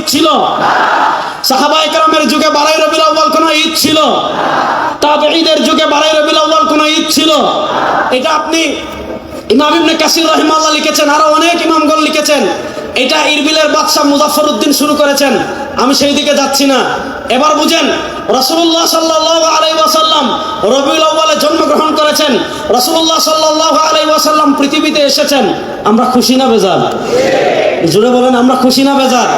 ঈদ ছিল? সাহাবায়ে কেরামের যুগে 12ই রবিউল আউয়াল কোনো ঈদ ছিল? তাবেঈদের যুগে 12ই রবিউল আউয়াল কোনো ঈদ ছিল? এটা আপনি ইমাম ইবনে কাসির রাহিমাহুল্লাহ লিখেছেন, আরো অনেক ইমামগণ লিখেছেন। এটা ইরবিলের বাদশা মুজাফফরউদ্দিন শুরু করেছেন, আমি সেই দিকে যাচ্ছি না। এবার বুঝেন, রাসূলুল্লাহ সাল্লাল্লাহু আলাইহি ওয়াসাল্লাম রবিউল আউয়ালে জন্মগ্রহণ করেছেন, রাসূলুল্লাহ সাল্লাল্লাহু আলাইহি ওয়াসাল্লাম পৃথিবীতে এসেছেন। আমরা খুশি না বেজার? জোরে বলেন, আমরা খুশি না বেজার?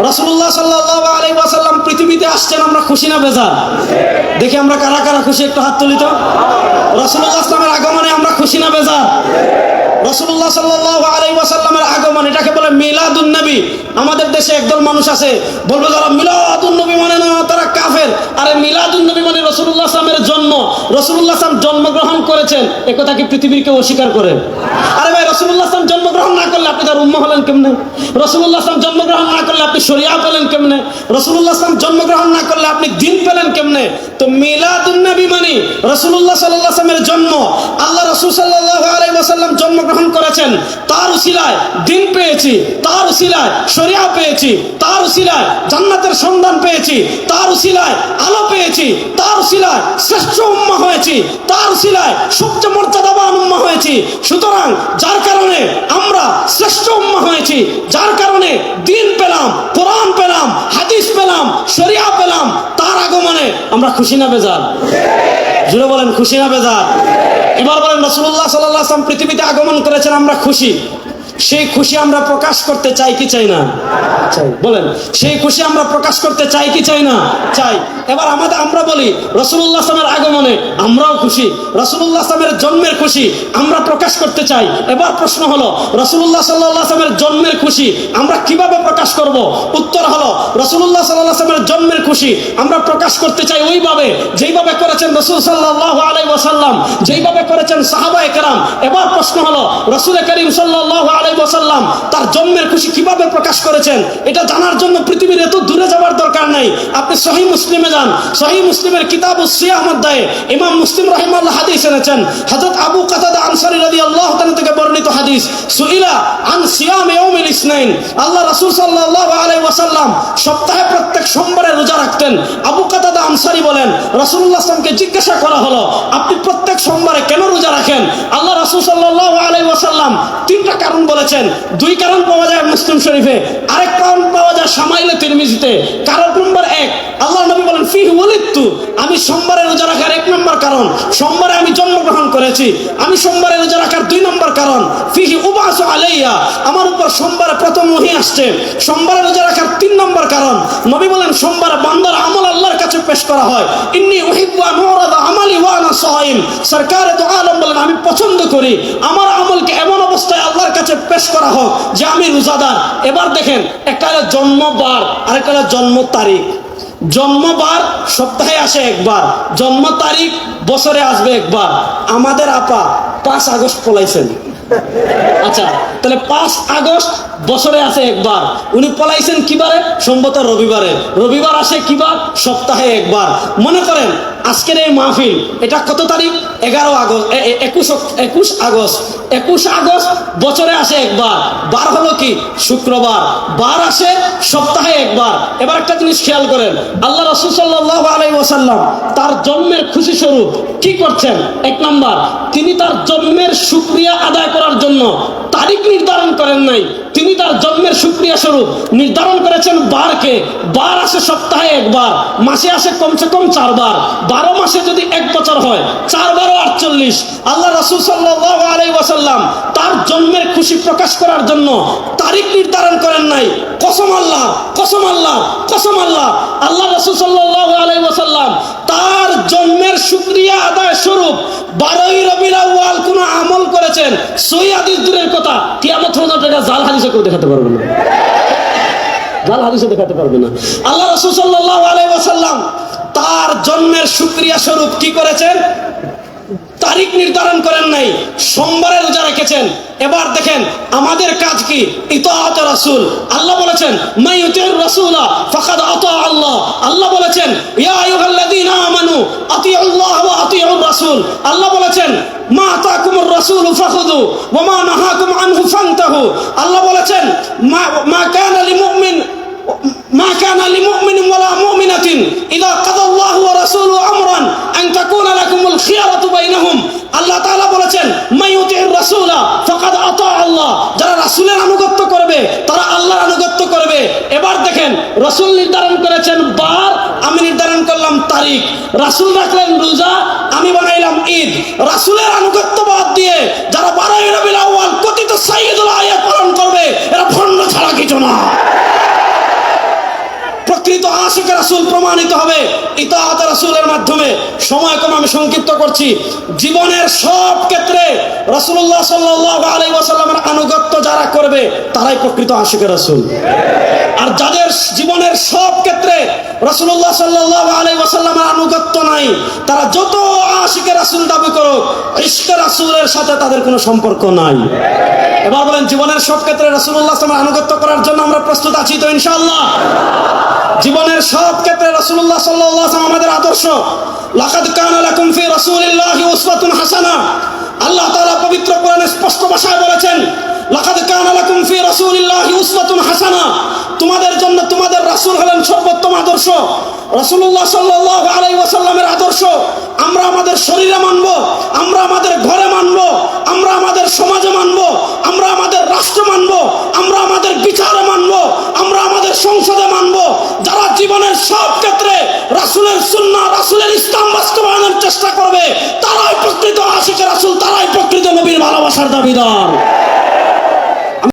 রাসূলুল্লাহ সাল্লাল্লাহু আলাইহি ওয়াসাল্লাম পৃথিবীতে আসছেন, আমরা খুশি না বেজার? দেখি আমরা কারা কারা খুশি, একটু হাত তুলি তো। রাসূলুল্লাহ সাল্লাল্লাহু আগমনে আমরা খুশি না বেজার? রাসূলুল্লাহ সাল্লাল্লাহু আলাইহি ওয়াসাল্লামের আগমন, এটাকে বলে মিলাদুন নবী। আমাদের দেশে একদল মানুষ আছে, বলবে যারা মিলাদুন নবী মানে না তারা কাফের। আরে মিলাদুন নবী মানে রাসূলুল্লাহ সাল্লামের জন্ম, রাসূলুল্লাহ সাল্লাম জন্মগ্রহণ করেছেন, এ কথা কি পৃথিবীর কেউ অস্বীকার করে? আরে ভাই, রাসূলুল্লাহ সাল্লাম জন্মগ্রহণ না করলে আপনি তার উম্মাহ হলেন কেমনে? রাসূলুল্লাহ সাল্লাম জন্মগ্রহণ না করলে আপনি শরিয়া পেলেন কেমনে? রাসূলুল্লাহ সাল্লাম জন্মগ্রহণ না করলে আপনি দ্বীন পেলেন কেমনে? তো মিলাদুন নবী মানে রাসূলুল্লাহ সাল্লাল্লাহু আলাইহি ওয়াসাল্লামের জন্ম। আল্লাহ রাসূল সাল্লাল্লাহু আলাইহি ওয়াসাল্লাম জন্মগ্রহণ করেছেন, তার উসিলায় দ্বীন পেয়েছি, তার উসিলায় শরিয়া পেয়েছি, তার উসিলায় জান্নাতের সন্ধান পেয়েছি, তার উসিলায় আলো পেয়েছি, তার উসিলায় শ্রেষ্ঠ উম্মাহ হয়েছি, তার উসিলায় সবচেয়ে মর্যাদাবান উম্মাহ হয়েছি। সুতরাং যার কারণে আমরা শ্রেষ্ঠ উম্মাহ হয়েছি, যার কারণে দ্বীন পেলাম, কোরআন পেলাম, হাদিস পেলাম, শরিয়া পেলাম, তার আগমনে আমরা খুশি না বেজার? জোরে বলেন, খুশি না বেজার? এবার বলেন, রাসূলুল্লাহ সাল্লাল্লাহু আলাইহি ওয়াসাল্লাম পৃথিবীতে আগমন করেছেন, আমরা খুশি। সেই খুশি আমরা প্রকাশ করতে চাই কি চাই না? চাই। বলেন, সেই খুশি আমরা প্রকাশ করতে চাই কি চাই না? চাই। এবার আমরা বলি রাসূলুল্লাহ সাল্লাল্লাহু আলাইহি ওয়াসাল্লামের আগমনে আমরাও খুশি, রাসূলুল্লাহ সাল্লাল্লাহু আলাইহি ওয়াসাল্লামের জন্মের খুশি আমরা প্রকাশ করতে চাই। এবার প্রশ্ন হলো, রাসূলুল্লাহ সাল্লাল্লাহু আলাইহি ওয়াসাল্লামের জন্মের খুশি আমরা কিভাবে প্রকাশ করব? উত্তর হলো, রাসূলুল্লাহ সাল্লাল্লাহু আলাইহি ওয়াসাল্লামের জন্মের খুশি আমরা প্রকাশ করতে চাই ওইভাবে যেইভাবে করেছেন রাসূল সাল্লাল্লাহু আলাইহি ওয়াসাল্লাম, যেইভাবে করেছেন সাহাবায়ে কেরাম। এবার প্রশ্ন হলো, রাসূল করিম সাল্লাল্লাহু আলাইহি ওয়াসাল্লাম তার জন্মের খুশি কিভাবে প্রকাশ করেছেন? এটা জানার জন্য পৃথিবীর এত দূরে যাওয়ার দরকার নাই। আপনি সহিহ মুসলিমে যান, সহিহ মুসলিমের কিতাবুস সিয়াম অধ্যায়ে ইমাম মুসলিম রাহিমাহুল্লাহ হাদিস এনেছেন। হযরত আবু কাতাদা আনসারী রাদিয়াল্লাহু তাআলা থেকে বর্ণিত হাদিস, সুইলা আন সিয়াম ইয়াউমিল ইসনাইন। আল্লাহ রাসূল সাল্লাল্লাহু আলাইহি ওয়াসাল্লাম সপ্তাহে প্রত্যেক সোমবারে রোজা রাখতেন। আবু কাতাদা আনসারী বলেন, রাসূলুল্লাহ সাল্লাল্লাহু আলাইহি ওয়াসাল্লামকে জিজ্ঞাসা করা হলো, আপনি প্রত্যেক সোমবারে কেন রোজা রাখেন? আল্লাহ রাসূল সাল্লাল্লাহু আলাইহি ওয়াসাল্লাম তিনটা কারণ বলেছেন। দুই কারণ পাওয়া যায় মুসলিম শরীফে, আরেক কারণ পাওয়া যায় শামাইলে তিরমিজিতে। কারণ নম্বর 1, আল্লাহ নবী বলেন, ফিহি ওয়ালিদতু, আমি সোমবারে রোজা রাখার 1 নম্বর কারণ, সোমবারে আমি জন্মগ্রহণ করেছি। আমি সোমবারে রোজা রাখার 2 নম্বর কারণ, ফিহি উবাসু আলাইয়া, আমার উপর সোমবারে প্রথম ওহী আসছে। সোমবারে রোজা রাখার 3 নম্বর কারণ, নবী বলেন, সোমবারে বান্দার আমল আল্লাহর কাছে পেশ করা হয়। ইন্নী উহিব্বু আন উরাদা আমালি ওয়া আনা সাইম, সরকারে দু আলম বলেন, আমি পছন্দ করি আমার আমলকে এমন অবস্থায় আল্লাহর কাছে পেশ করা হোক যে আমি রোজাদার। এবার দেখেন, একটা হলো জন্মবার, আরেকটা হলো জন্ম তারিখ। জন্মবার সপ্তাহে আসে একবার, জন্ম তারিখ বছরে আসবে একবার। আমাদের আপা 5 আগস্ট পলাইছেন। আচ্ছা, তাহলে 5 আগস্ট বছরে আসে একবার। উনি পলাইছেন কিবারে? সম্ভবত রবিবারে। রবিবার আসে কিবার? সপ্তাহে একবার। মনে করেন আজকের এই মাহফিল, এটা কত তারিখ? 11 আগস্ট, 21 আগস্ট। 21 আগস্ট বছরে আসে একবার। বার হলো কি? শুক্রবার। বার আসে সপ্তাহে একবার। এবার একটা জিনিস খেয়াল করেন, আল্লাহ রাসূল সাল্লাল্লাহু আলাইহি ওয়াসাল্লাম তার জন্মের খুশি স্বরূপ কি করছেন? 1 নাম্বার, তিনি তার জন্মের শুকরিয়া আদায় করার জন্য তারিখ নির্ধারণ করেন নাই, তিনি তার জন্মের শুকরিয়া স্বরূপ নির্ধারণ করেছেন বারকে। বার আসে সপ্তাহে একবার, মাসে আসে কমসে কম 4 বার। 12 মাসে যদি 1 বছর হয়, 4 বার 48। আল্লাহ রাসূল সাল্লাল্লাহু আলাইহি ওয়াসাল্লাম তার জন্মের খুশি প্রকাশ করার জন্য তারিখ নির্ধারণ করেন নাই। কসম আল্লাহ, কসম আল্লাহ, কসম আল্লাহ, আল্লাহ রাসূল সাল্লাল্লাহু আলাইহি ওয়াসাল্লাম তার জন্মের শুকরিয়া আদায় স্বরূপ 12ই রবিউল আউয়াল কোন আমল করেছেন। সহিহ হাদিস দূরের কথা, কিয়ামত পর্যন্ত এটা জাল হাদিসে কেউ দেখাতে পারবে না, জাল হাদিসে দেখাতে পারবে না। আল্লাহ রাসূল সাল্লাল্লাহু আলাইহি ওয়াসাল্লাম তার জন্মের শুকরিয়া স্বরূপ কি করেছেন? তারিখ নির্ধারণ করেন নাই, সোমবারে রোজা রেখেছেন। এবার দেখেন আমাদের কাজ কি? ইতাআত রাসূল। আল্লাহ বলেছেন, মান ইউতিউর রাসূলা ফাকাদ আতা আল্লাহ। আল্লাহ বলেছেন, ইয়া আইয়ুহাল্লাযীনা আমানু আতিউল্লাহ ওয়া আতিউর রাসূল। আল্লাহ বলেছেন, মা আতাকুমুর রাসূল ফাখুযু ওয়া মা নাহাকুম আনহু ফান্তাহু। আল্লাহ বলেছেন, মা কানা লিমুমিন উম্মাতিন ইযা কাদাল্লাহু ওয়া রাসূলুহু আমরান আন তাকুনা লাকুমুল খিয়ারাতু বাইনাহুম। আল্লাহ তাআলা বলেছেন মাইয়ুতির রাসূলা ফাকাদ আতা আল্লাহ, যারা রাসূলের আনুগত্য করবে তারা আল্লাহর আনুগত্য করবে। এবার দেখেন, রাসূল নির্ধারণ করেছেন বার, আমি নির্ধারণ করলাম তারিখ। রাসূল রাখলেন রোজা, আমি বানাইলাম ঈদ। রাসূলের আনুগত্য বাদ দিয়ে যারা 12ই রবিউল আউয়াল কথিত সাইয়্যিদুল আয়াত পালন করবে, এরা ভণ্ড ছাড়া কিছু না। প্রকৃত আশিকে রাসূল প্রমাণিত হবে ইতাআত রাসূলের মাধ্যমে। সময় কম, আমি সংক্ষিপ্ত করছি। জীবনের সব ক্ষেত্রে রাসূলুল্লাহ সাল্লাল্লাহু আলাইহি ওয়াসাল্লামের আনুগত্য যারা করবে তারাই প্রকৃত আশিকে রাসূল। আর যাদের জীবনের সব ক্ষেত্রে রাসূলুল্লাহ সাল্লাল্লাহু আলাইহি ওয়াসাল্লামের আনুগত্য নাই, তারা যত আশিকে রাসূল দাবি করুক, ইশকে রাসূলের সাথে তাদের কোনো সম্পর্ক নাই। এবার বলেন, জীবনের সব ক্ষেত্রে রাসূলুল্লাহ সাল্লাল্লাহু আলাইহি ওয়াসাল্লামের আনুগত্য করার জন্য আমরা প্রস্তুত আছি তো ইনশাআল্লাহ? জীবনের সব ক্ষেত্রে রাসূলুল্লাহ সাল্লাল্লাহু আলাইহি ওয়াসাল্লাম আমাদের আদর্শ। লাকাদ কানা লাকুম ফি রাসূলিল্লাহি উসওয়াতুন হাসানাহ। আল্লাহ তাআলা পবিত্র কোরআনে স্পষ্ট ভাষায় বলেছেন, লাকাদ কানা লাকুম ফি রাসূলিল্লাহি উসওয়াতুন হাসানাহ। তোমাদের জন্য তোমাদের রাসূল হলেন সর্বোত্তম আদর্শ। রাসূলুল্লাহ সাল্লাল্লাহু আলাইহি ওয়াসাল্লামের আদর্শ আমরা আমাদের শরীরে মানব, আমরা আমাদের ঘরে মানব, আমরা আমাদের সমাজে মানব, আমরা আমাদের রাষ্ট্র মানব, আমরা আমাদের বিচারে মানব, আমরা আমাদের সংসদে মানব। যারা জীবনের সব ক্ষেত্রে রাসূলের সুন্নাহ, রাসূলের ইসলাম বাস্তবায়নের চেষ্টা করবে, তারাই প্রকৃত আশিকে রাসূল, তারাই প্রকৃত নবীর ভালোবাসার দাবিদার।